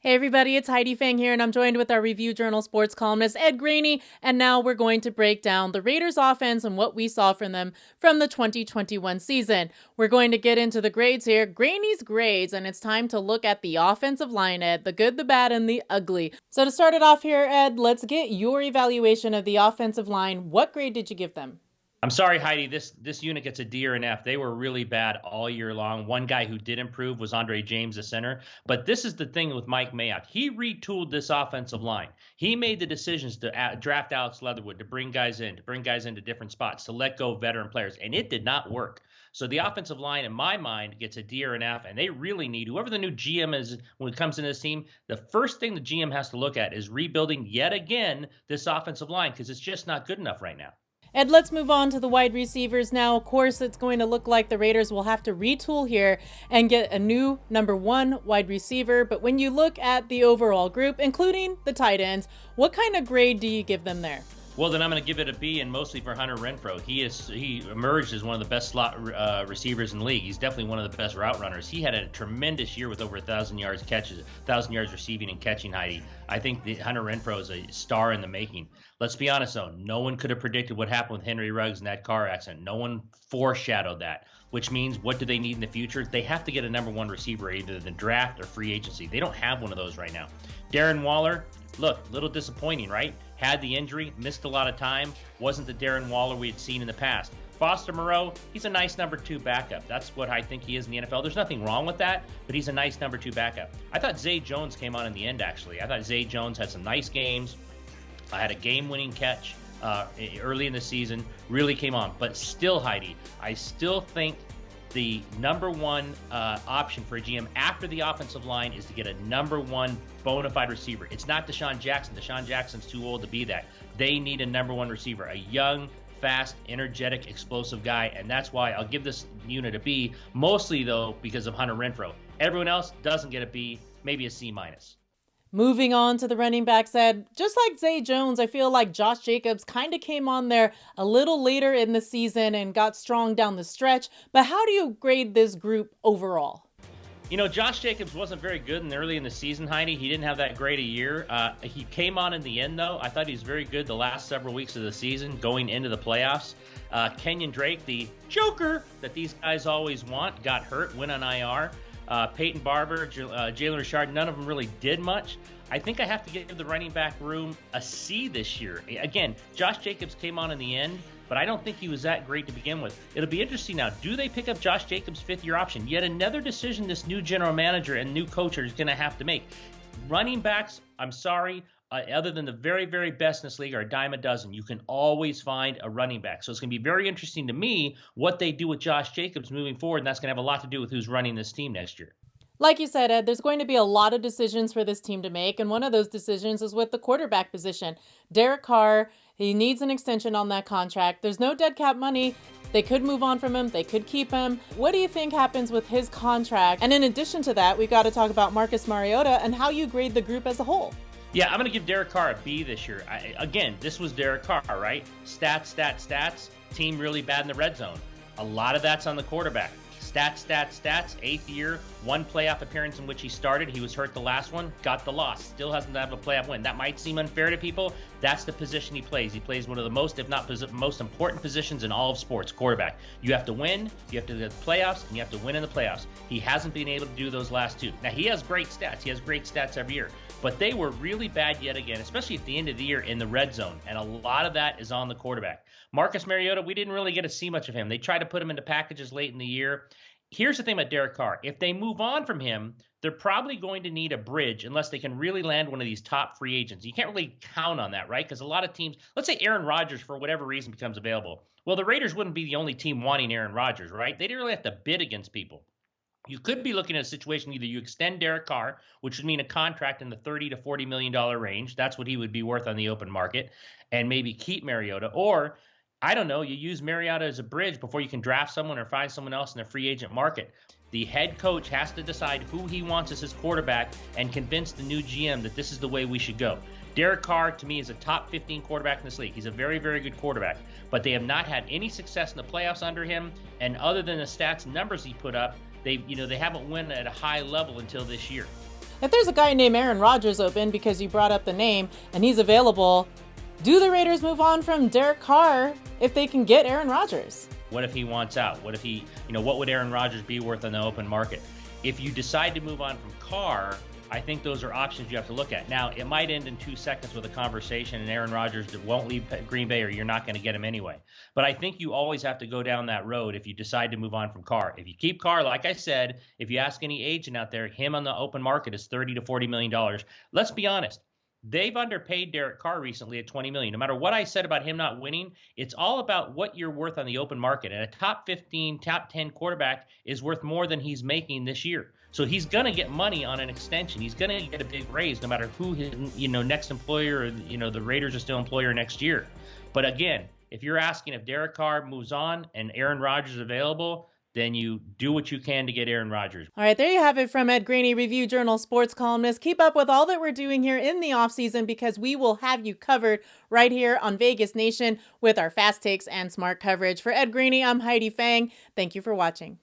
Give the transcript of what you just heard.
Hey everybody, it's Heidi Fang here, and I'm joined with our Review Journal sports columnist Ed Graney, and now we're going to break down the Raiders offense and what we saw from them from the 2021 season. We're going to get into the grades here, Graney's grades, and it's time to look at the offensive line, Ed, the good, the bad, and the ugly. So to start it off here, Ed, let's get your evaluation of the offensive line. What grade did you give them? I'm sorry, Heidi. This unit gets a D or an F. They were really bad all year long. One guy who did improve was Andre James, the center. But this is the thing with Mike Mayock. He retooled this offensive line. He made the decisions to draft Alex Leatherwood, to bring guys into different spots, to let go of veteran players, and it did not work. So the offensive line, in my mind, gets a D or an F, and they really need, whoever the new GM is when it comes into this team, the first thing the GM has to look at is rebuilding yet again this offensive line, because it's just not good enough right now. Ed, let's move on to the wide receivers now. Of course, it's going to look like the Raiders will have to retool here and get a new number one wide receiver. But when you look at the overall group, including the tight ends, what kind of grade do you give them there? Well, then I'm going to give it a B, and mostly for Hunter Renfro. He emerged as one of the best slot receivers in the league. He's definitely one of the best route runners. He had a tremendous year with over 1,000 yards receiving and catching. Heidi, I think Hunter Renfro is a star in the making. Let's be honest, though. No one could have predicted what happened with Henry Ruggs in that car accident. No one foreshadowed that, which means what do they need in the future? They have to get a number one receiver, either in the draft or free agency. They don't have one of those right now. Darren Waller, look, a little disappointing, right? Had the injury, missed a lot of time, wasn't the Darren Waller we had seen in the past. Foster Moreau, he's a nice number two backup. That's what I think he is in the NFL. There's nothing wrong with that, but he's a nice number two backup. I thought Zay Jones came on in the end, actually. I thought Zay Jones had some nice games. I had a game-winning catch early in the season, really came on. But still, Heidi, I still think the number one option for a GM after the offensive line is to get a number one bona fide receiver. It's not Deshaun Jackson. Deshaun Jackson's too old to be that. They need a number one receiver, a young, fast, energetic, explosive guy, and that's why I'll give this unit a B, mostly, though, because of Hunter Renfro. Everyone else doesn't get a B, maybe a C minus. Moving on to the running backs, Ed, just like Zay Jones, I feel like Josh Jacobs kind of came on there a little later in the season and got strong down the stretch. But how do you grade this group overall? You know, Josh Jacobs wasn't very good early in the season, Heidi. He didn't have that great a year. He came on in the end, though. I thought he was very good the last several weeks of the season going into the playoffs. Kenyon Drake, the joker that these guys always want, got hurt, went on IR. Peyton Barber, Jalen Richard, none of them really did much. I think I have to give the running back room a C this year. Again, Josh Jacobs came on in the end, but I don't think he was that great to begin with. It'll be interesting now. Do they pick up Josh Jacobs' fifth-year option? Yet another decision this new general manager and new coach is going to have to make. Running backs, I'm sorry, other than the very, very best in this league are a dime a dozen. You can always find a running back. So it's going to be very interesting to me what they do with Josh Jacobs moving forward, and that's going to have a lot to do with who's running this team next year. Like you said, Ed, there's going to be a lot of decisions for this team to make, and one of those decisions is with the quarterback position. Derek Carr, he needs an extension on that contract. There's no dead cap money. They could move on from him. They could keep him. What do you think happens with his contract? And in addition to that, we've got to talk about Marcus Mariota and how you grade the group as a whole. Yeah, I'm going to give Derek Carr a B this year. Again, this was Derek Carr, right? Stats. Team really bad in the red zone. A lot of that's on the quarterback. Stats. 8th year, one playoff appearance in which he started. He was hurt the last one, got the loss. Still hasn't had a playoff win. That might seem unfair to people. That's the position he plays. He plays one of the most, if not most important positions in all of sports, quarterback. You have to win, you have to get the playoffs, and you have to win in the playoffs. He hasn't been able to do those last two. Now, he has great stats. He has great stats every year. But they were really bad yet again, especially at the end of the year in the red zone. And a lot of that is on the quarterback. Marcus Mariota, we didn't really get to see much of him. They tried to put him into packages late in the year. Here's the thing about Derek Carr. If they move on from him, they're probably going to need a bridge unless they can really land one of these top free agents. You can't really count on that, right? Because a lot of teams, let's say Aaron Rodgers, for whatever reason, becomes available. Well, the Raiders wouldn't be the only team wanting Aaron Rodgers, right? They didn't really have to bid against people. You could be looking at a situation, either you extend Derek Carr, which would mean a contract in the $30 to $40 million range. That's what he would be worth on the open market, and maybe keep Mariota. Or, I don't know, you use Mariota as a bridge before you can draft someone or find someone else in the free agent market. The head coach has to decide who he wants as his quarterback and convince the new GM that this is the way we should go. Derek Carr, to me, is a top 15 quarterback in this league. He's a very, very good quarterback, but they have not had any success in the playoffs under him, and other than the stats and numbers he put up, they haven't won at a high level until this year. If there's a guy named Aaron Rodgers open because you brought up the name and he's available, do the Raiders move on from Derek Carr if they can get Aaron Rodgers? What if he wants out? What if what would Aaron Rodgers be worth on the open market? If you decide to move on from Carr, I think those are options you have to look at. Now, it might end in 2 seconds with a conversation and Aaron Rodgers won't leave Green Bay or you're not going to get him anyway. But I think you always have to go down that road if you decide to move on from Carr. If you keep Carr, like I said, if you ask any agent out there, him on the open market is $30 to $40 million. Let's be honest. They've underpaid Derek Carr recently at $20 million. No matter what I said about him not winning, it's all about what you're worth on the open market. And a top 15, top 10 quarterback is worth more than he's making this year. So he's going to get money on an extension. He's going to get a big raise no matter who his next employer or the Raiders are still employer next year. But again, if you're asking if Derek Carr moves on and Aaron Rodgers is available, then you do what you can to get Aaron Rodgers. All right, there you have it from Ed Graney, Review Journal sports columnist. Keep up with all that we're doing here in the offseason because we will have you covered right here on Vegas Nation with our fast takes and smart coverage. For Ed Graney, I'm Heidi Fang. Thank you for watching.